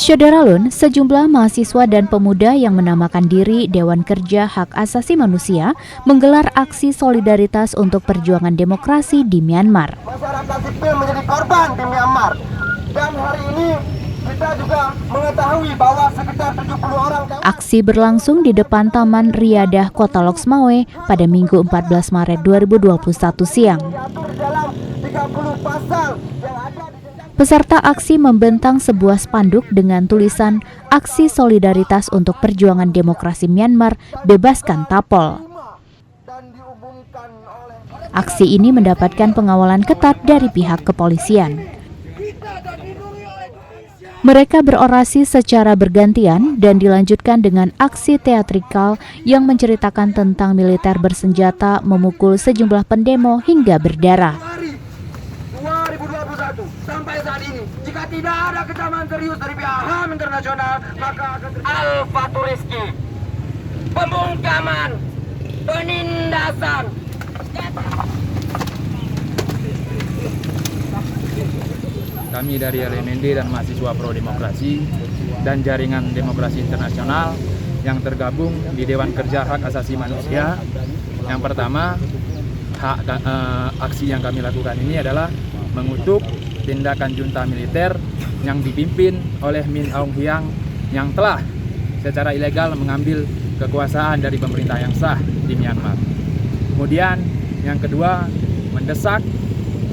Syederalun, sejumlah mahasiswa dan pemuda yang menamakan diri Dewan Kerja Hak Asasi Manusia menggelar aksi solidaritas untuk perjuangan demokrasi di Myanmar. Masyarakat sipil menjadi korban di Myanmar. Dan hari ini kita juga mengetahui bahwa sekitar 70 orang... Aksi berlangsung di depan Taman Riyadah Kota Lok Smawe pada Minggu 14 Maret 2021 siang. Peserta aksi membentang sebuah spanduk dengan tulisan Aksi Solidaritas untuk Perjuangan Demokrasi Myanmar, Bebaskan Tapol. Aksi ini mendapatkan pengawalan ketat dari pihak kepolisian. Mereka berorasi secara bergantian dan dilanjutkan dengan aksi teatrikal yang menceritakan tentang militer bersenjata memukul sejumlah pendemo hingga berdarah. 2021 sampai saat ini, jika tidak ada kecaman serius dari pihak HAM internasional, maka akan Al-Fatur Rizki, pembungkaman, penindasan. Kami dari LMND dan mahasiswa pro demokrasi dan jaringan demokrasi internasional yang tergabung di Dewan Kerja Hak Asasi Manusia. Yang pertama, aksi yang kami lakukan ini adalah mengutuk tindakan junta militer yang dipimpin oleh Min Aung Hlaing yang telah secara ilegal mengambil kekuasaan dari pemerintah yang sah di Myanmar. Kemudian yang kedua, mendesak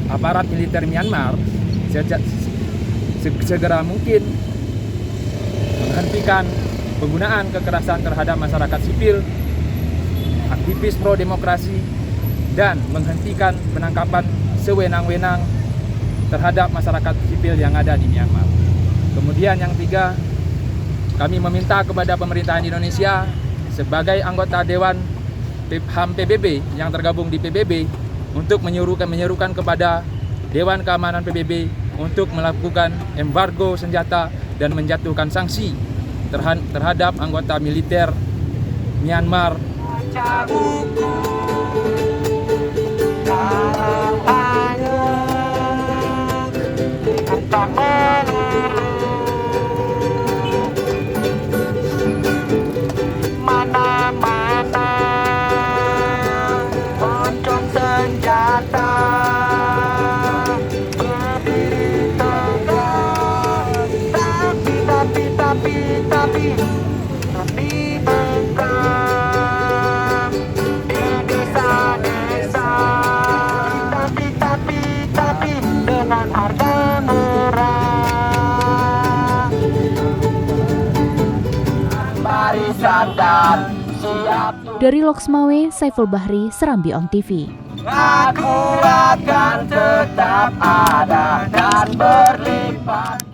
aparat militer Myanmar segera mungkin menghentikan penggunaan kekerasan terhadap masyarakat sipil, aktivis pro demokrasi, dan menghentikan penangkapan sewenang-wenang terhadap masyarakat sipil yang ada di Myanmar. Kemudian yang ketiga, kami meminta kepada pemerintahan Indonesia sebagai anggota Dewan HAM PBB yang tergabung di PBB untuk menyerukan kepada Dewan Keamanan PBB untuk melakukan embargo senjata dan menjatuhkan sanksi terhadap anggota militer Myanmar. Mana-mana moncong senjata, berdiri tegak, tapi bengkak di desa-desa, tapi dengan harga murah. Barisan dan siap. Dari Lok Smawe, Saiful Bahri, Serambi On TV. Aku akan tetap ada dan berlipat.